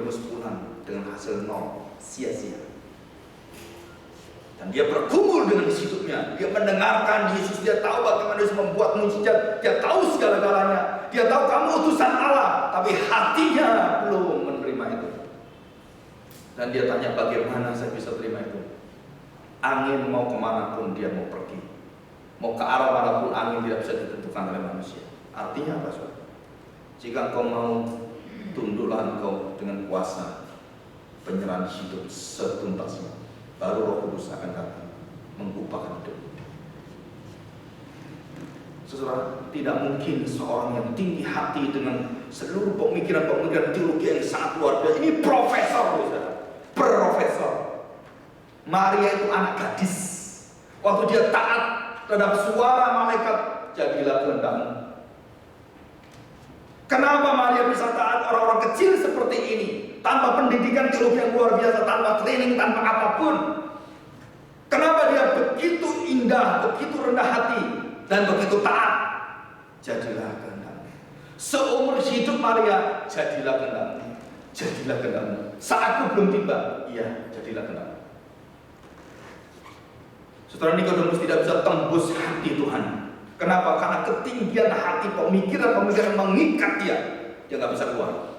Nikodemus pulang dengan hasil nol, sia-sia. Dan dia bergumul dengan hidupnya. Dia mendengarkan Yesus, dia tahu bagaimana Yesus membuat mujizat, dia tahu segala-galanya, dia tahu kamu utusan Allah, tapi hatinya belum menerima itu. Dan dia tanya, bagaimana saya bisa terima itu? Angin mau kemana pun dia mau pergi, mau ke arah manapun angin tidak bisa ditentukan oleh manusia. Artinya apa, saudara? Jika engkau mau, tunduklah engkau dengan kuasa penyerahan hidup setuntasnya. Baru Roh Kudus akan datang mengubahkan hidup. Saudara, tidak mungkin seorang yang tinggi hati dengan seluruh pemikiran-pemikiran teologi yang sangat luar biasa. Ini profesor, saudara, profesor. Maria itu anak gadis. Waktu dia taat terhadap suara malaikat, jadilah kehendakmu. Kenapa Maria bisa taat? Orang-orang kecil seperti ini, tanpa pendidikan teologi yang luar biasa, tanpa training, tanpa apapun. Kenapa dia begitu indah, begitu rendah hati, dan begitu taat? Jadilah kehendakmu. Seumur hidup Maria, jadilah kehendakmu, jadilah kehendakmu. Saatku belum tiba, iya, jadilah kehendakmu. Saudara, Nikodemus tidak bisa tembus hati Tuhan. Kenapa? Karena ketinggian hati, pemikiran-pemikiran mengikat dia nggak bisa keluar.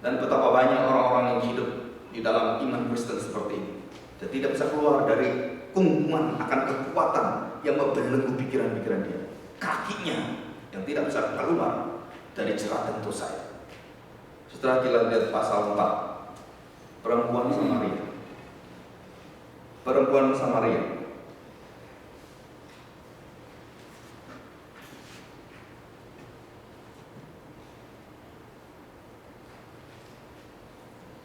Dan betapa banyak orang-orang yang hidup di dalam iman Kristen seperti ini, dia tidak bisa keluar dari kungkungan akan kekuatan yang membelenggu pikiran-pikiran dia, kakinya yang tidak bisa keluar dari jeratan dosa. Setelah kita lihat pasal 4, perempuan Samaria. Perempuan Samaria.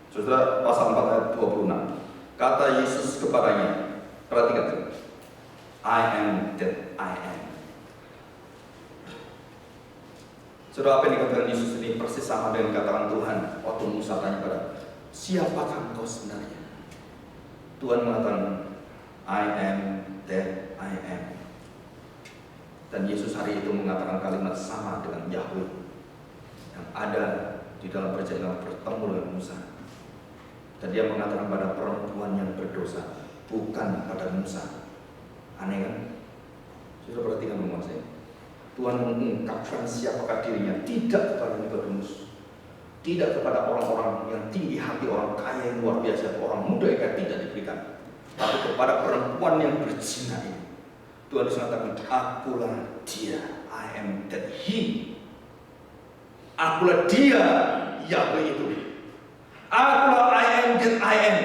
Saudara, pasal 4 ayat 26. Kata Yesus kepadanya, perhatikan, I am that I am. Saudara, apa yang dikatakan Yesus ini persis sama dengan katakan Tuhan waktu Musa tanya pada, siapakah engkau sebenarnya? Tuhan mengatakan, I am that I am. Dan Yesus hari itu mengatakan kalimat sama dengan Yahweh yang ada di dalam perjalanan bertemu dengan Musa. Dan dia mengatakan pada perempuan yang berdosa, bukan pada Musa. Aneh kan? Sudah perhatikan omongan saya. Tuhan mengungkapkan siapakah dirinya, tidak kepada Nikodemus, tidak kepada orang-orang yang tinggi hati, orang kaya yang luar biasa, orang muda yang tidak diberikan, tapi kepada perempuan yang berzina ini. Tuhan mengatakan, akulah dia, I am that he. Akulah dia, Yahweh itu. Akulah I am that I am.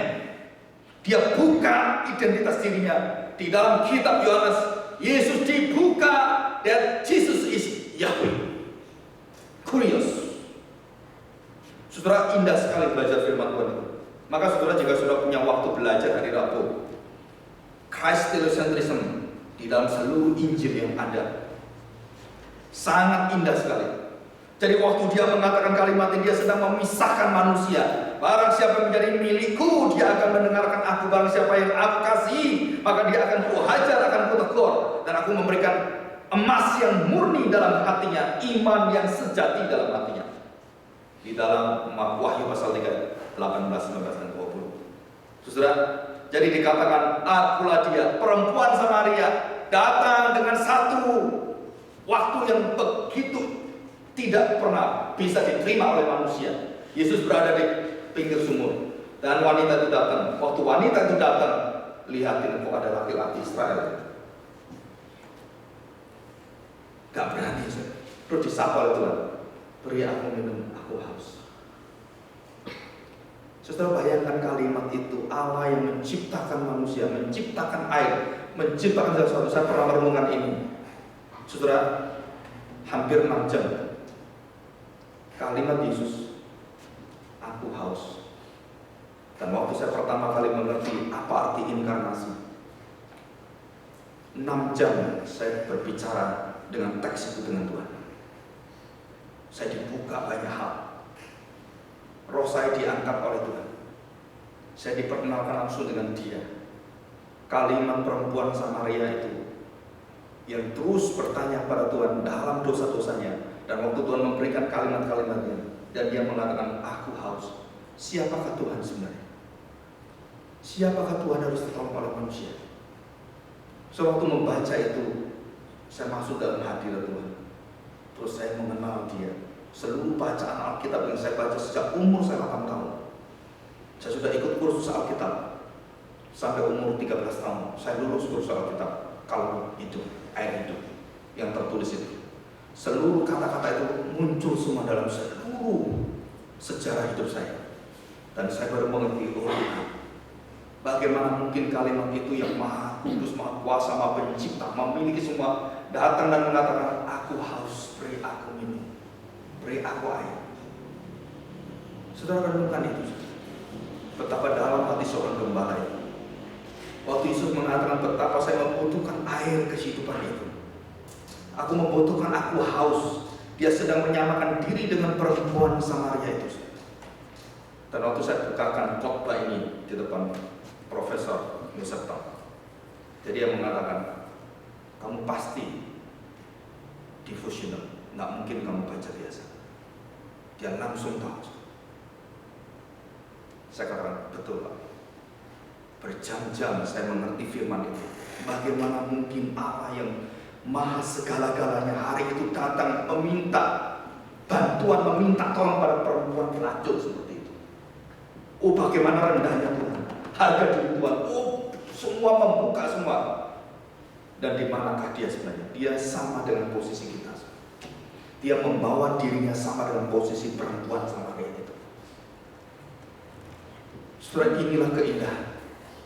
Dia buka identitas dirinya. Di dalam kitab Yohanes, Yesus dibuka that Jesus is Yahweh. Kurios. Saudara, indah sekali belajar firman Tuhan itu. Maka saudara, jika sudah punya waktu belajar hari Rabu, Christocentrism di dalam seluruh Injil yang ada, sangat indah sekali. Jadi waktu dia mengatakan kalimat ini, dia sedang memisahkan manusia. Barang siapa yang menjadi milikku, dia akan mendengarkan aku. Barang siapa yang aku kasih, maka dia akan kuhajar, akan kutegur. Dan aku memberikan emas yang murni dalam hatinya, iman yang sejati dalam hatinya. Di dalam Wahyu pasal 3, 18, 19, dan 20. Saudara, jadi dikatakan, akulah dia, perempuan Samaria, datang dengan satu waktu yang begitu tidak pernah bisa diterima oleh manusia. Yesus berada di pinggir sumur, dan wanita itu datang. Waktu wanita itu datang, lihatin kok ada laki-laki Israel. Gak berani, terus disapa oleh Tuhan, beri aku minum, aku haus. Saudara, bayangkan kalimat itu, Allah yang menciptakan manusia, menciptakan air, menciptakan sesuatu. Saya pernah merenungkan ini. Saudara, hampir 6 jam. Kalimat Yesus, aku haus. Dan waktu saya pertama kali mengerti apa arti inkarnasi, 6 jam saya berbicara dengan teks itu dengan Tuhan. Saya dibuka banyak hal. Roh saya diangkat oleh Tuhan. Saya diperkenalkan langsung dengan dia. Kalimat perempuan Samaria itu yang terus bertanya pada Tuhan dalam dosa-dosanya. Dan waktu Tuhan memberikan kalimat-kalimatnya, dan dia mengatakan, aku haus. siapakah Tuhan sebenarnya? Siapakah Tuhan harus ditolong oleh manusia? Sewaktu membaca itu, saya masuk dalam hadirat Tuhan. Terus saya mengenal Dia. Seluruh bacaan Alkitab yang saya baca sejak umur saya 8 tahun. Saya sudah ikut kursus Alkitab sampai umur 13 tahun. Saya lulus kursus Alkitab. Kalau itu, air hidup yang tertulis itu. Seluruh kata-kata itu muncul semua dalam seluruh sejarah hidup saya. Dan saya baru mengerti, bagaimana mungkin kalimat itu yang maha kudus, maha kuasa, maha pencipta, memiliki semua, datang dan mengatakan, aku haus, beri aku minum, beri aku air. Saudara renungkan itu. Betapa dalam hati seorang gembala itu. Waktu Yesus mengatakan betapa saya membutuhkan air kehidupan itu. Aku membutuhkan, aku haus. Dia sedang menyamakan diri dengan perempuan Samaria itu. Dan waktu saya bukakan khotbah ini di depan Profesor Yosef Tam, jadi dia mengatakan, kamu pasti devotional, nggak mungkin kamu baca biasa. Dia langsung tahu. Saya katakan, betul Pak. Berjam-jam saya mengerti firman itu. Bagaimana mungkin Allah yang maha segala-galanya hari itu datang meminta bantuan, meminta tolong pada perempuan pelacur seperti itu. Oh, bagaimana rendahnya Tuhan, harga diri Tuhan. Oh, semua membuka semua. Dan di manakah dia sebenarnya? Dia sama dengan posisi kita. Dia membawa dirinya sama dengan posisi perempuan Samaria itu. Saudara, inilah keindahan.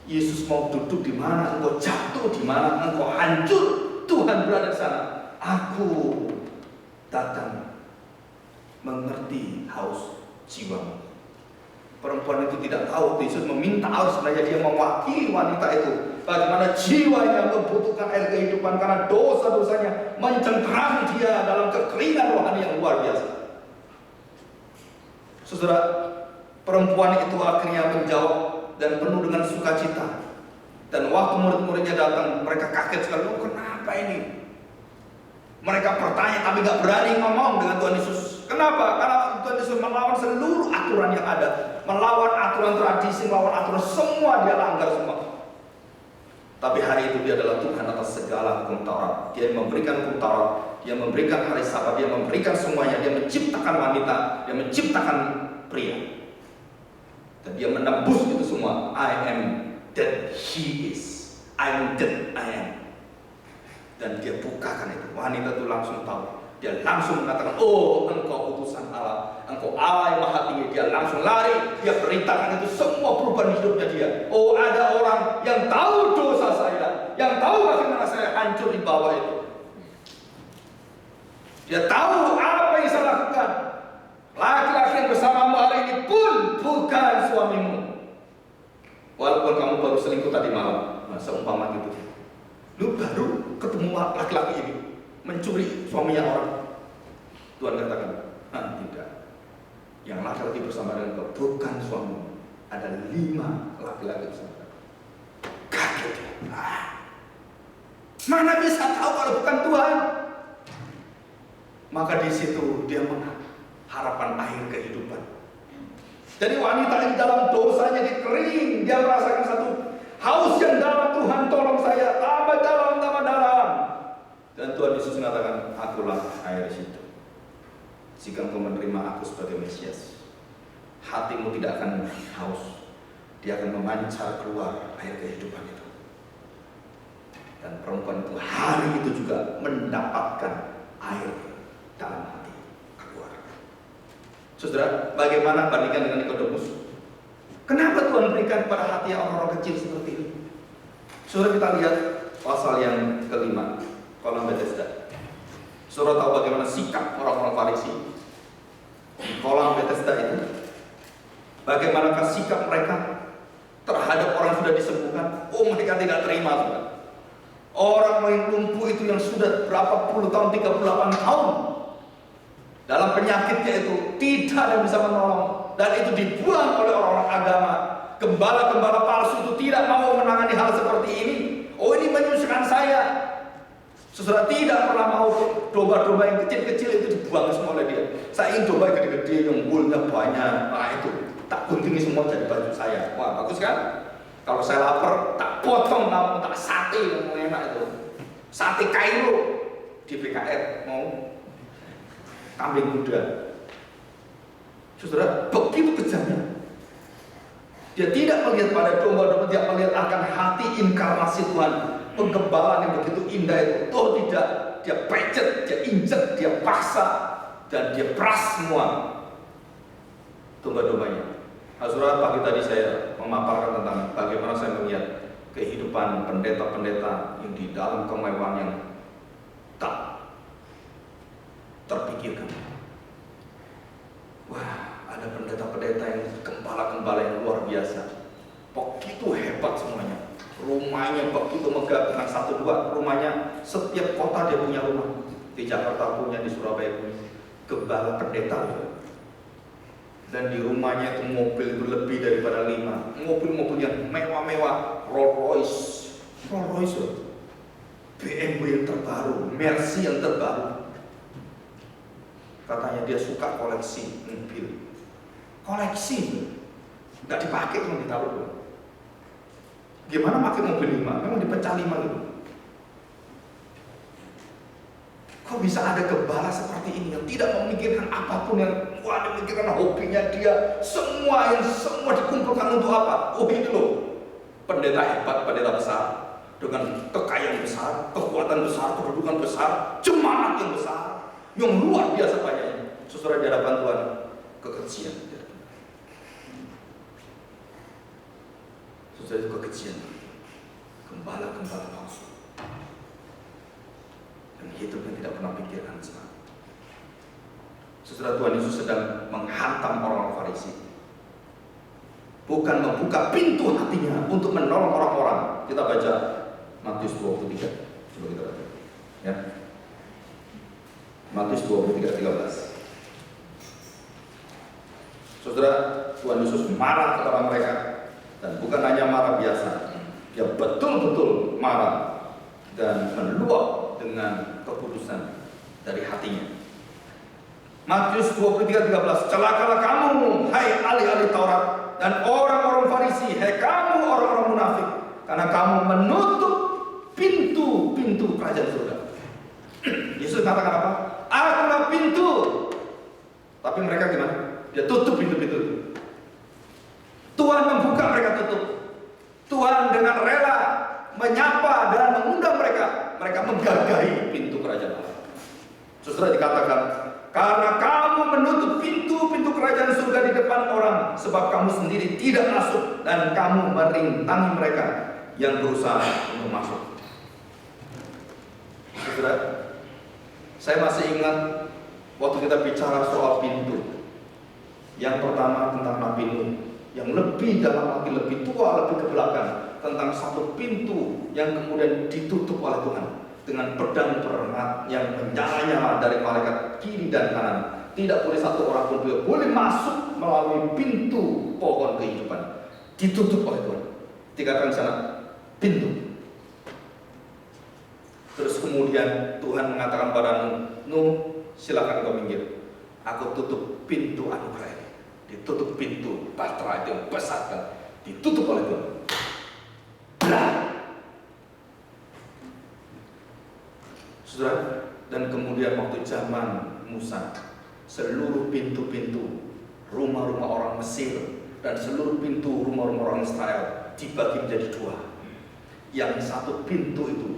Yesus mau duduk di mana engkau jatuh, di mana engkau hancur, Tuhan berada di sana. Aku datang mengerti haus jiwamu. Perempuan itu tidak tahu Yesus meminta air, sebenarnya dia mewakili wanita itu. Bagaimana jiwanya membutuhkan air kehidupan karena dosa-dosanya mencengkeram dia dalam kekeringan rohani yang luar biasa. Saudara, perempuan itu akhirnya menjawab dan penuh dengan sukacita. Dan waktu murid-muridnya datang, mereka kaget sekali. Oh, kenapa ini? Mereka bertanya tapi gak berani ngomong dengan Tuhan Yesus. Kenapa? Karena Tuhan Yesus melawan seluruh aturan yang ada, melawan aturan tradisi, melawan aturan, semua dia langgar semua. Tapi hari itu dia adalah Tuhan atas segala hukum Taurat. Dia memberikan hukum Taurat, dia memberikan hari Sabat, dia memberikan semuanya. Dia menciptakan wanita, dia menciptakan pria. Dan dia menembus itu semua. I am that he is. I am that I am. Dan dia bukakan itu. Wanita itu langsung tahu. Dia langsung mengatakan, oh engkau utusan Allah, engkau Allah yang maha tinggi. Dia langsung lari. Dia beritakan itu semua perubahan hidupnya dia. Oh, ada orang yang tahu dosa saya, yang tahu bagaimana saya hancur di bawah itu. Dia tahu apa yang saya lakukan. Laki-laki yang bersamamu hari ini pun bukan suamimu. Walaupun kamu baru selingkuh tadi malam. Nah, seumpama gitu. Lu baru ketemu laki-laki ini mencuri suaminya orang. Tuhan katakan, tidak. Yang laki-laki bersama dengan kau bukan suamimu. Ada 5 laki-laki bersama. Kaget. Mana bisa tahu kalau bukan Tuhan? Maka di situ dia harapan air kehidupan. Jadi wanita ini dalam dosanya dikering, dia merasakan satu haus yang dalam. Tuhan tolong saya, tambah dalam, tambah dalam. Dan Tuhan Yesus mengatakan, akulah air itu. Jika engkau menerima aku sebagai Mesias, hatimu tidak akan haus. Dia akan memancar keluar air kehidupan itu. Dan perempuan itu hari itu juga mendapatkan air dalam hati. Saudara, bagaimana bandingkan dengan Nikodemus? Kenapa Tuhan berikan pada hati orang-orang kecil seperti ini? Saudara, kita lihat pasal yang kelima, kolam Bethesda. Saudara tahu bagaimana sikap orang-orang Farisi di kolam Bethesda itu? Bagaimanakah sikap mereka terhadap orang yang sudah disembuhkan? Oh, mereka tidak terima, saudara. Orang yang lumpuh itu yang sudah berapa puluh tahun, 38 tahun dalam penyakitnya itu, tidak ada yang bisa menolong. Dan itu dibuang oleh orang-orang agama. Gembala-gembala palsu itu tidak mau menangani hal seperti ini. Oh, ini menyusahkan saya. Saudara tidak pernah mau domba-domba yang kecil-kecil itu dibuang semua oleh dia. Saya ingin domba yang gede-gede, yang woolnya banyak. Nah itu, tak guntingi semua jadi baju saya. Wah bagus kan? Kalau saya lapar, tak potong, tak sate yang enak itu. Sate Kairo di BKR mau kambing muda. Saudara, begitu kejamnya. Dia tidak melihat pada domba-domba, dia melihat akan hati inkarnasi Tuhan. Penggembalaan yang begitu indah itu. Oh tidak, dia pecet, dia injek, dia paksa, dan dia peras semua domba-dombanya. Saudara, pagi tadi saya memaparkan tentang bagaimana saya melihat kehidupan pendeta-pendeta yang di dalam kemewahan yang tak terpikirkan. Wah, ada pendeta-pendeta yang gembala-gembala yang luar biasa. Begitu hebat semuanya. Rumahnya begitu megah, bukan satu dua. Rumahnya setiap kota dia punya rumah. Di Jakarta punya, di Surabaya punya. Gembala pendeta. Dan di rumahnya itu mobil itu lebih daripada 5. Mobil-mobil yang mewah-mewah. Rolls Royce, BMW yang terbaru, Mercy yang terbaru. Katanya dia suka koleksi mobil. Koleksi, nggak dipakai cuma ditaruh. Gimana pakai mobil 5? Memang dipecah 5 gitu. Kok bisa ada gembala seperti ini yang tidak memikirkan apapun, yang memikirkan hobinya dia, semua dikumpulkan untuk apa? Oh ini loh, pendeta hebat, pendeta besar, dengan kekayaan besar, kekuatan besar, kedudukan besar, jemaat yang besar, yang luar biasa banyaknya. Saudara, di hadapan Tuhan, kekejian. Saudara, itu kekejian. Gembala-gembala palsu. Dan hidupnya tidak pernah pikirkan Tuhan. Saudara, Tuhan Yesus sedang menghantam orang-orang Farisi. Bukan membuka pintu hatinya untuk menolong orang-orang. Kita baca Matius 23. Coba kita baca. Ya. Matius 23:13. Saudara, Tuhan Yesus marah kepada mereka. Dan bukan hanya marah biasa. Dia betul-betul marah dan meluap dengan keputusan dari hatinya. Matius 23:13. Celakalah kamu, hai ahli-ahli Taurat dan orang-orang Farisi, hai kamu orang-orang munafik, karena kamu menutup pintu-pintu kerajaan surga. Yesus katakan apa? Akulah pintu. Tapi mereka gimana? Dia tutup pintu-pintu itu. Tuhan membuka, mereka tutup. Tuhan dengan rela menyapa dan mengundang mereka. Mereka menggagahi pintu kerajaan Allah. Saudara, dikatakan, karena kamu menutup pintu-pintu kerajaan surga di depan orang, sebab kamu sendiri tidak masuk dan kamu merintangi mereka yang berusaha untuk masuk. Saudara, saya masih ingat waktu kita bicara soal pintu. Yang pertama tentang Nabi Nuh, yang lebih dalam lagi, lebih tua, lebih ke belakang, tentang satu pintu yang kemudian ditutup oleh Tuhan dengan pedang perengat yang menyala-nyala dari malaikat kiri dan kanan. Tidak boleh satu orang pun boleh masuk melalui pintu pohon kehidupan. Ditutup oleh Tuhan. Dikatakan sana pintu. Terus kemudian Tuhan mengatakan pada Nuh, silakan kau minggir. Aku tutup pintu anugerah. Ditutup pintu bahtera itu yang besar kan. Ditutup oleh Tuhan. Belah. Saudara, dan kemudian waktu zaman Musa, seluruh pintu-pintu rumah-rumah orang Mesir dan seluruh pintu rumah-rumah orang Israel dibagi menjadi 2. Yang satu pintu itu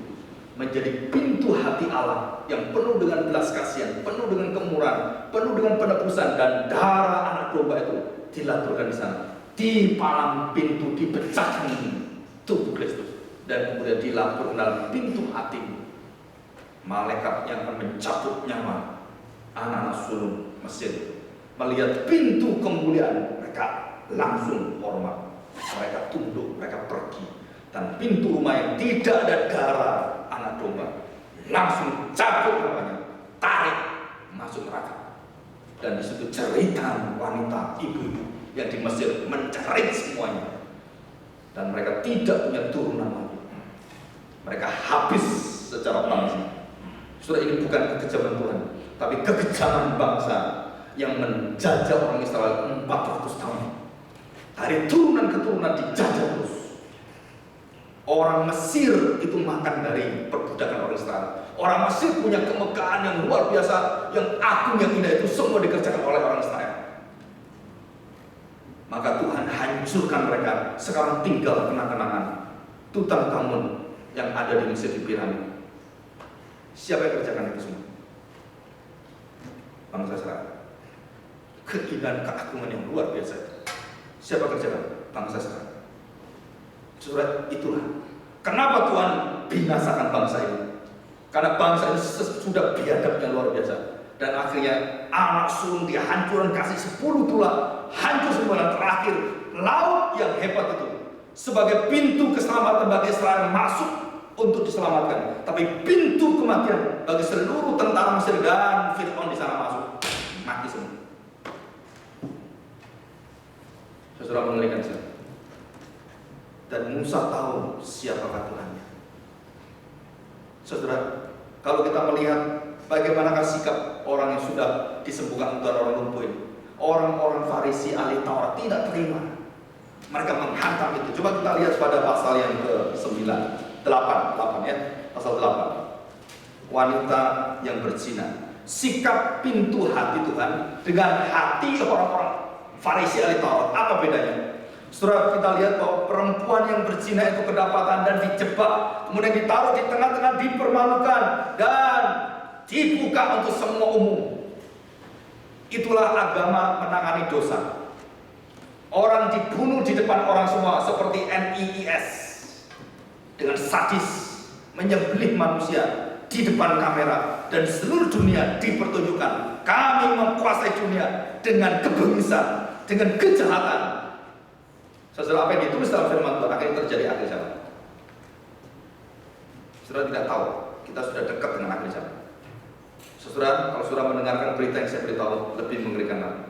menjadi pintu hati Allah yang penuh dengan belas kasihan, penuh dengan kemurahan, penuh dengan penebusan, dan darah anak domba itu dilaturkan di sana. Di palang pintu dipecahkan tubuh Kristus dan kemudian dilapur dalam pintu hatimu. Malaikat yang akan mencabut nyawa anak-anak sulung Mesir melihat pintu kemuliaan, mereka langsung hormat, mereka tunduk, mereka pergi. Dan pintu rumah yang tidak ada darah anak domba langsung cabut namanya, tarik masuk neraka. Dan di situ cerita wanita ibu-ibu yang di Mesir mencari semuanya, dan mereka tidak punya turunan lagi. Mereka habis secara bangsa. Saudara, ini bukan kekejaman Tuhan, tapi kekejaman bangsa yang menjajah orang Israel 400 tahun. Dari turunan ke turunan dijajah terus. Orang Mesir itu makan dari perbudakan orang Israel. Orang Mesir punya kemegahan yang luar biasa, yang agung, yang indah, itu semua dikerjakan oleh orang Israel. Maka Tuhan hancurkan mereka. Sekarang tinggal kenang-kenangan Tutankhamun yang ada di Mesir di piramid. Siapa yang kerjakan itu semua? Bangsa Israel. Keindahan, keagungan yang luar biasa. Siapa kerjakan? Bangsa Israel. Saudara, itulah kenapa Tuhan binasakan bangsa ini. Karena bangsa ini sudah biadabnya luar biasa. Dan akhirnya anak sulung dihancurkan, kasih 10 tulah, hancur semua. Dan terakhir, laut yang hebat itu sebagai pintu keselamatan bagi Israel masuk untuk diselamatkan. Tapi pintu kematian bagi seluruh tentara Mesir dan Fir'aun di sana masuk. Mati semua. Saudara, mengerikan sekali. Dan Musa tahu siapakah Tuhannya. Saudara, kalau kita melihat bagaimanakah sikap orang yang sudah disembuhkan Tuhan, orang lumpuh ini, orang-orang Farisi ahli Taurat tidak terima. Mereka menghantam itu. Coba kita lihat pada pasal yang ke-9, 8 ya, pasal 8. Wanita yang berzina. Sikap pintu hati Tuhan dengan hati orang-orang Farisi ahli Taurat, apa bedanya? Saudara, kita lihat bahwa perempuan yang berzina itu kedapatan dan dijebak, kemudian ditaruh di tengah-tengah, dipermalukan dan dibuka untuk semua umum. Itulah agama menangani dosa. Orang dibunuh di depan orang semua seperti NIIS dengan sadis menyembelih manusia di depan kamera, dan seluruh dunia dipertunjukkan kami menguasai dunia dengan kebengisan, dengan kejahatan. Saudara, apa yang ditulis dalam firman Tuhan akhirnya terjadi akhir zaman. Saudara tidak tahu, kita sudah dekat dengan akhir zaman. Saudara, kalau saudara mendengarkan berita yang saya beritahu, lebih mengerikan lagi.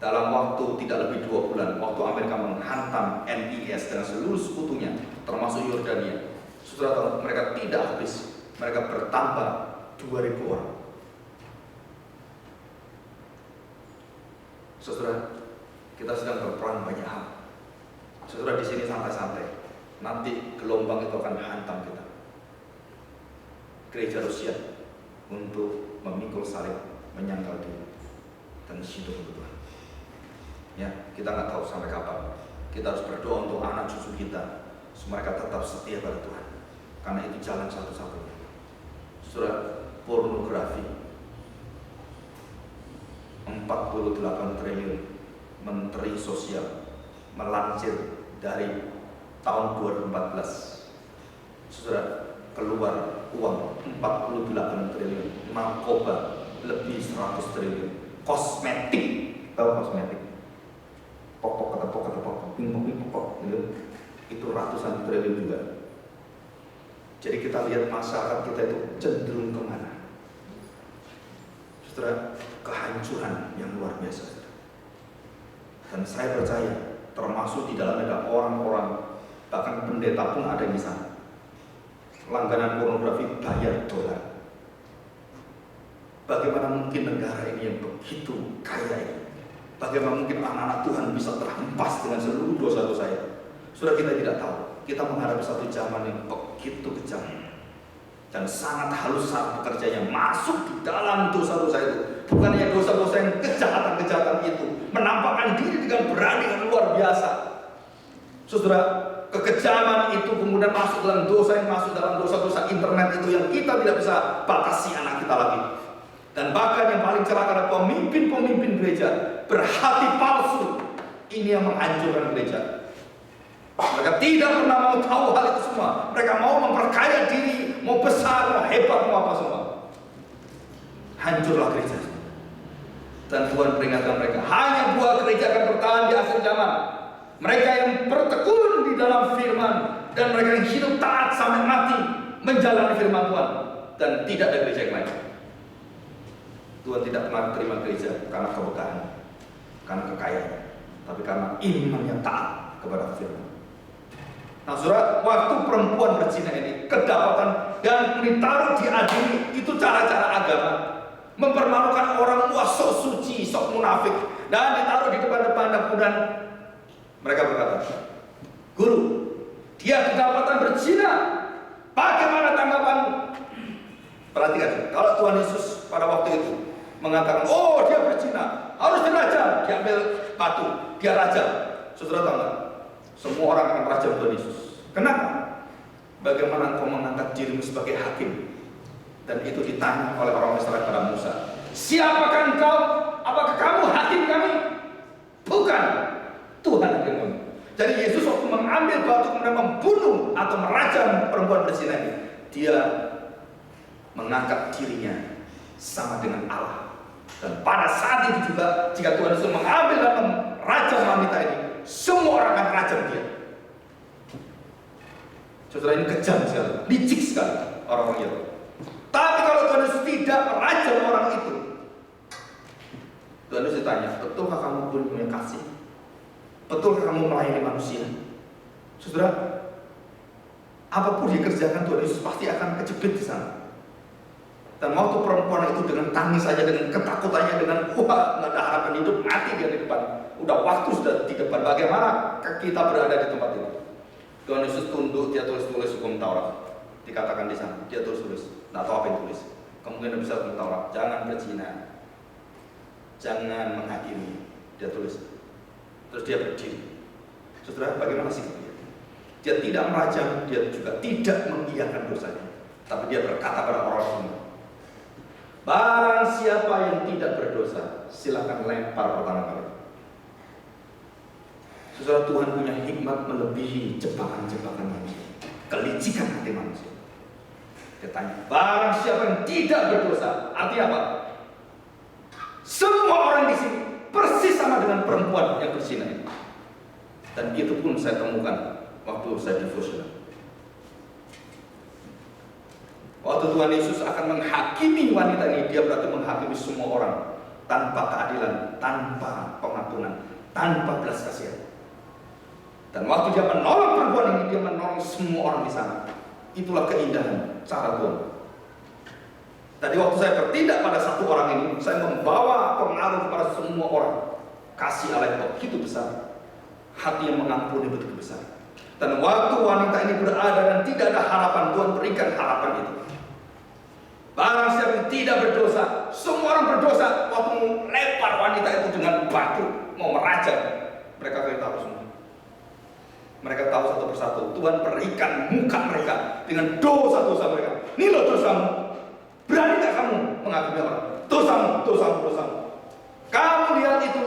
Dalam waktu tidak lebih 2 bulan, waktu Amerika menghantam NIS dengan seluruh sekutunya, termasuk Yordania, saudara tahu mereka tidak habis, mereka bertambah 2.000 orang. Saudara, kita sedang berperang banyak hal. Saudara, di sini santai-santai, nanti gelombang itu akan hantam kita. Gereja Rusia untuk memikul salib, menyangkal diri, dan hidup untuk Tuhan. Ya, kita nggak tahu sampai kapan. Kita harus berdoa untuk anak cucu kita, supaya mereka tetap setia pada Tuhan. Karena itu jalan satu-satunya. Saudara, pornografi 48 triliun Menteri Sosial melansir dari tahun 2014. Saudara, keluar uang 48 triliun, narkoba lebih 100 triliun, kosmetik, tahu kosmetik, pokok, pingpong, itu ratusan triliun juga. Jadi kita lihat masyarakat kita itu cenderung kemana? Saudara, kehancuran yang luar biasa. Dan saya percaya, termasuk di dalamnya ada orang-orang, bahkan pendeta pun ada di sana. Langganan pornografi bayar dolar. Bagaimana mungkin negara ini yang begitu kaya ini? Bagaimana mungkin anak-anak Tuhan bisa terhempas dengan seluruh dosa-dosa itu? Sudah, kita tidak tahu. Kita menghadapi satu zaman yang begitu kejam dan sangat halus saat bekerjanya masuk di dalam dosa-dosa itu. Bukan hanya dosa-dosa yang kejahatan-kejahatan itu, menampakkan diri dengan berani yang luar biasa. Saudara, kekejaman itu kemudian masuk dalam dosa, yang masuk dalam dosa-dosa internet itu yang kita tidak bisa batasi anak kita lagi. Dan bahkan yang paling celaka adalah pemimpin-pemimpin gereja berhati palsu. Ini yang menghancurkan gereja. Mereka tidak pernah mau tahu hal itu semua. Mereka mau memperkaya diri, mau besar, mau hebat, mau apa semua. Hancurlah gereja. Dan Tuhan peringatkan mereka, hanya 2 gereja akan bertahan di akhir zaman. Mereka yang bertekun di dalam firman, dan mereka yang hidup taat sampai mati menjalani firman Tuhan, dan tidak ada gereja yang lain. Tuhan tidak pernah terima gereja karena kemegahan, karena kekayaan, tapi karena iman yang taat kepada firman. Nah saudara, waktu perempuan berzina ini kedapatan dan ditaruh diadili, itu cara-cara agama. Mempermalukan orang, wah sok suci, sok munafik, dan ditaruh di depan-depan. Dan kemudian mereka berkata, "Guru, dia kedapatan berzina, bagaimana tanggapanmu?" Perhatikan, kalau Tuhan Yesus pada waktu itu mengatakan, "Oh dia berzina, harus dirajam," diambil batu, dia rajam. Saudara tahu nggak? Semua orang akan rajam Tuhan Yesus. Kenapa? Bagaimana engkau mengangkat dirimu sebagai hakim? Dan itu ditanya oleh orang Israel pada Musa. Siapakah engkau? Apakah kamu hakim kami? Bukan, Tuhan hakim kami. Jadi Yesus waktu mengambil batu kemudian membunuh atau merajam perempuan berzina ini, dia mengangkat dirinya sama dengan Allah. Dan pada saat itu juga, jika Tuhan Yesus mengambil dan merajam wanita ini, semua orang akan rajam dia. Saudara, ini kejam sekali, licik sekali orang-orang itu. Tapi kalau Tuhan Yesus tidak merajam orang itu, Tuhan Yesus ditanya, betulkah kamu punya kasih? Betulkah kamu melayani manusia? Saudara, apapun dikerjakan Tuhan Yesus pasti akan kejepit di sana. Dan waktu perempuan itu dengan tangis saja, dengan ketakutannya, dengan wah nggak ada harapan hidup, mati dia di depan. Udah waktu sudah di depan. Bagaimana kita berada di tempat itu? Tuhan Yesus tunduk, dia tulis hukum Taurat. Dikatakan di sana, dia tulis. Nggak tahu apa yang tulis. Kemungkinan bisa hukum Taurat. Jangan berzina, jangan menghakimi. Dia tulis. Terus dia berdiri. Saudara, bagaimana sih dia? Dia tidak merajam, dia juga tidak mengiyakan dosanya. Tapi dia berkata pada orang semua, barang siapa yang tidak berdosa, silakan lempar pertama kali. Saudara, Tuhan punya hikmat melebihi jebakan-jebakan manusia, kelicikan hati manusia. Dia tanya, barang siapa yang tidak berdosa, artinya apa? Semua orang di sini persis sama dengan perempuan yang berzina ini. Dan itu pun saya temukan waktu saya devotional. Waktu Tuhan Yesus akan menghakimi wanita ini, dia berarti menghakimi semua orang tanpa keadilan, tanpa pengampunan, tanpa belas kasihan. Dan waktu dia menolong perempuan ini, dia menolong semua orang di sana. Itulah keindahan cara Tuhan. Tadi waktu saya bertindak pada satu orang ini, saya membawa pengaruh kepada semua orang. Kasih Allah yang begitu besar, hati yang mengampuni begitu besar. Dan waktu wanita ini berada dan tidak ada harapan, Tuhan berikan harapan itu. Barang siapa yang tidak berdosa, semua orang berdosa. Waktu melempar wanita itu dengan batu, mau merajam, mereka akan tahu semua. Mereka tahu satu persatu. Tuhan berikan muka mereka dengan dosa-dosa mereka. Ini loh dosamu. Berani tak kamu mengakui orang? Dosamu. Kamu lihat itu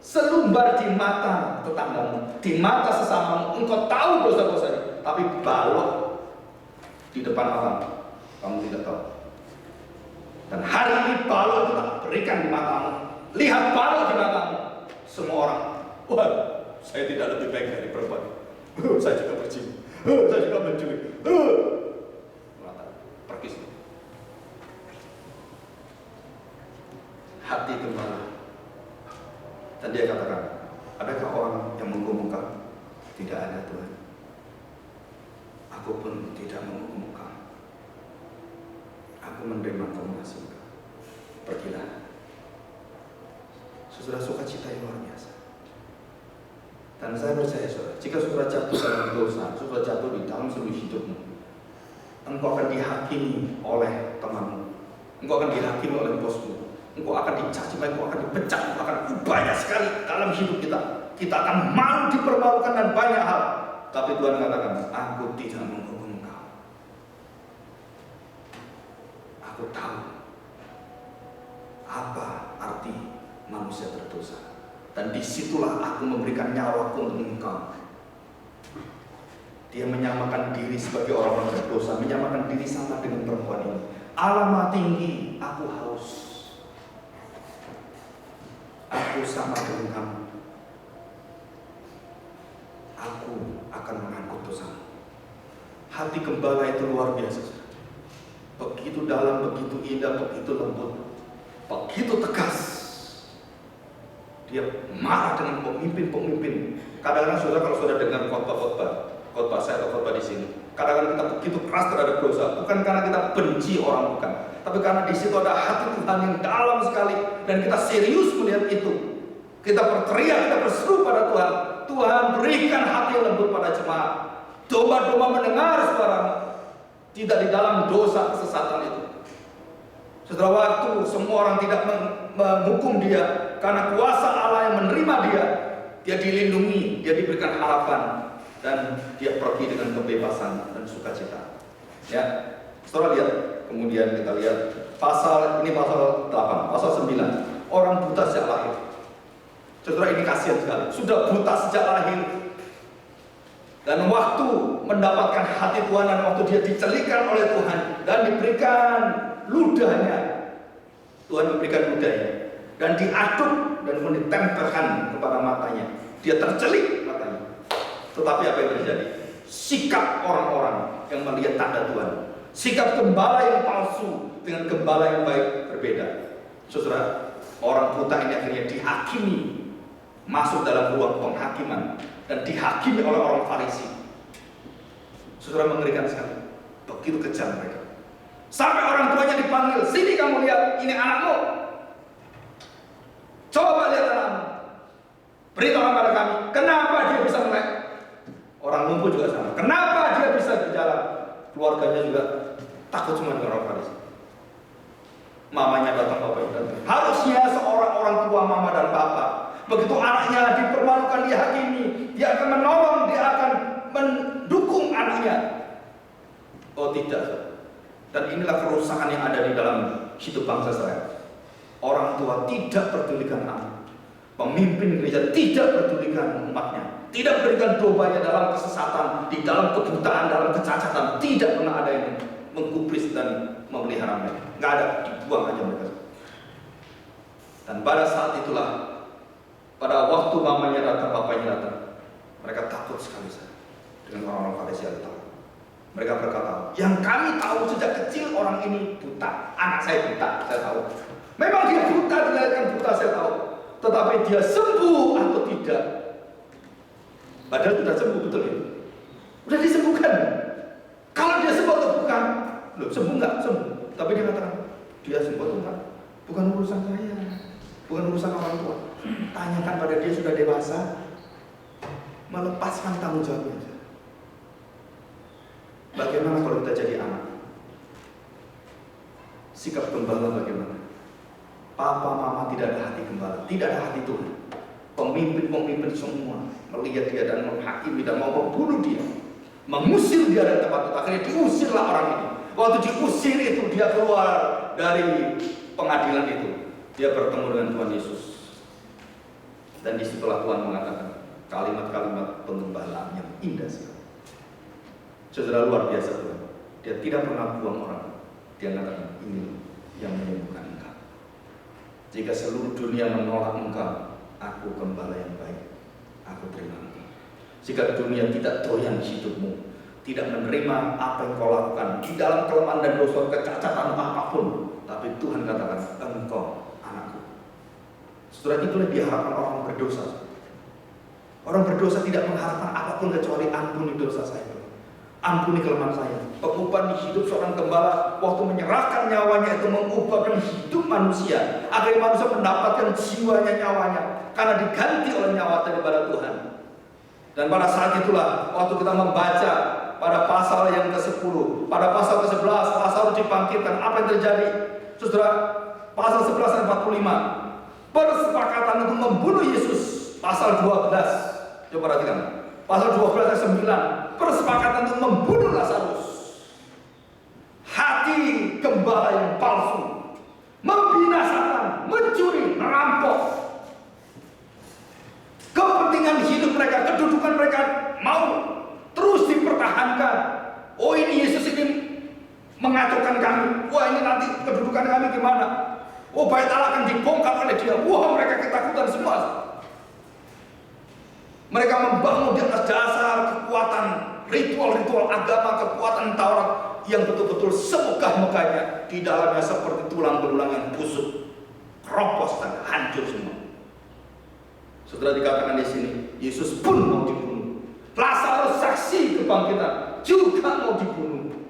selumbar di mata tetanggamu, di mata sesamamu. Engkau tahu dosa-dosanya, tapi balok di depan matamu, kamu tidak tahu. Dan hari ini balok itu tak berikan di matamu. Lihat balok di matamu. Semua orang, wah, saya tidak lebih baik dari perempuan. Saya juga berzina. Saya juga mencuri. Pergi semua. Hati gembala. Dan dia katakan, adakah orang yang menghukum kamu? Tidak ada, Tuhan. Aku pun tidak menghukum kamu. Aku menerima kamu masuk. Pergilah. Saudara, sukacita yang luar biasa. Dan saya percaya, saudara, jika saudara jatuh dalam dosa, saudara jatuh di dalam seluruh hidupmu, engkau akan dihakimi oleh temanmu, engkau akan dihakimi oleh bosmu, engkau akan dicaci, engkau akan dipecat, engkau akan banyak sekali dalam hidup kita. Kita akan malu, dipermalukan dan banyak hal. Tapi Tuhan katakan, aku tidak menghukum engkau. Aku tahu apa arti manusia berdosa. Dan disitulah aku memberikan nyawaku untuk engkau. Dia menyamakan diri sebagai orang yang berdosa, menyamakan diri sama dengan perempuan ini. Allah Maha Tinggi, aku haus. Aku sama dengan kamu. Aku akan mengangkut dosamu. Hati gembala itu luar biasa. Begitu dalam, begitu indah, begitu lembut, begitu tegas. Dia marah dengan pemimpin-pemimpin. Kadang-kadang saudara, kalau saudara dengar khotbah-khotbah, khotbah saya atau khotbah di sini. Kadang-kadang kita begitu keras terhadap dosa, bukan karena kita benci orang, bukan, tapi karena di situ ada hati Tuhan yang dalam sekali dan kita serius melihat itu. Kita berteriak, kita berseru pada Tuhan, Tuhan berikan hati yang lembut pada jemaat. Domba-domba mendengar suara-Mu, tidak di dalam dosa kesesatan itu. Setelah waktu semua orang tidak menghukum dia karena kuasa Allah yang menerima dia, dia dilindungi, dia diberikan harapan, dan dia pergi dengan kebebasan dan sukacita. Ya, saudara lihat, kemudian kita lihat pasal 8, pasal 9, orang buta sejak lahir. Saudara, ini kasihan sekali, sudah buta sejak lahir, dan waktu mendapatkan hati Tuhan dan waktu dia dicelikan oleh Tuhan dan diberikan ludahnya, Tuhan memberikan ludahnya dan diaduk dan kemudian ditempelkan kepada matanya, dia tercelik matanya. Tetapi apa yang terjadi? Sikap orang-orang yang melihat tanda Tuhan, sikap gembala yang palsu dengan gembala yang baik berbeda. Saudara, orang buta ini akhirnya dihakimi, masuk dalam ruang penghakiman dan dihakimi oleh orang Farisi. Saudara, mengerikan sekali, begitu kejam mereka. Sampai orang tuanya dipanggil, sini kamu lihat, ini anakmu. Coba lihat anakmu. Beritahu pada kami, kenapa dia bisa melek? Orang lumpuh juga sama. Kenapa dia bisa berjalan? Keluarganya juga takut semua dengan orang Farisi. Mamanya datang, bapaknya datang. Harusnya seorang orang tua, mama dan bapak, begitu anaknya dipermalukan, dihakimi, dia akan menolong, dia akan mendukung anaknya. Oh tidak. Dan inilah kerusakan yang ada di dalam hidup bangsa Israel. Orang tua tidak pedulikan anak, pemimpin gereja tidak pedulikan umatnya, tidak berikan dombanya dalam kesesatan, di dalam kebutaan, dalam kecacatan. Tidak pernah ada yang menggubris dan memelihara mereka. Nggak ada, dibuang aja mereka. Dan pada saat itulah, pada waktu mamanya datang, bapaknya datang, mereka takut sekali dengan orang-orang Farisi yang datang. Mereka berkata, yang kami tahu sejak kecil orang ini buta. Anak saya buta, saya tahu. Memang dia buta, dilahirkan buta, saya tahu. Tetapi dia sembuh atau tidak? Padahal sudah sembuh, betul ya? Sudah disembuhkan. Kalau dia sembuh atau bukan? Loh, sembuh enggak? Sembuh. Tapi dia katakan, dia sembuh atau enggak? Bukan urusan saya, bukan urusan orang tua. Tanyakan pada dia, sudah dewasa, melepaskan tanggung jawabnya. Bagaimana kalau kita jadi anak? Sikap gembala bagaimana? Papa, mama tidak ada hati gembala, tidak ada hati Tuhan. Pemimpin-pemimpin semua melihat dia dan menghakimi dan mau membunuh dia, mengusir dia dari tempat itu. Akhirnya diusirlah orang ini. Waktu diusir itu, dia keluar dari pengadilan itu, dia bertemu dengan Tuhan Yesus. Dan disitulah Tuhan mengatakan kalimat-kalimat pengembalaan yang indah sekali. Saudara, luar biasa Tuhan. Dia tidak pernah buang orang. Dia mengatakan, ini yang menyembuhkan engkau. Jika seluruh dunia menolak engkau, aku gembala yang baik, aku terima engkau. Jika dunia tidak doyan hidupmu, tidak menerima apa yang kau lakukan di dalam kelemahan dan dosa, kecacatan apapun, tapi Tuhan katakan, engkau anakku. Saudara, itulah diharapkan orang berdosa. Orang berdosa tidak mengharapkan apapun kecuali ampuni dosa saya, ampuni kelemahan saya. Pengubah hidup seorang gembala waktu menyerahkan nyawanya itu mengubahkan hidup manusia, agar manusia mendapatkan jiwanya, nyawanya, karena diganti oleh nyawa daripada Tuhan. Dan pada saat itulah waktu kita membaca pada pasal yang ke-10, pada pasal ke-11, Lazarus dibangkitkan, apa yang terjadi? Saudara, pasal 11 ayat 45, persepakatan untuk membunuh Yesus. Pasal 12, coba perhatikan, pasal 12 ayat 9, persepakatan untuk membunuh Lazarus. Hati gembala yang palsu, membinasakan, mencuri, merampok. Kepentingan hidup mereka, kedudukan mereka mau terus dipertahankan. Oh, ini Yesus ini mengacaukan kami. Wah, ini nanti kedudukan kami gimana? Oh, bait Allah akan dibongkar oleh dia. Wah, mereka ketakutan semua. Mereka membangun di atas dasar kekuatan ritual-ritual agama, kekuatan Taurat yang betul-betul semegah-megahnya, di dalamnya seperti tulang belulang yang busuk, keropos dan hancur semua. Saudara, dikatakan di sini, Yesus pun mau dibunuh. Lazarus saksi kebangkitan juga mau dibunuh.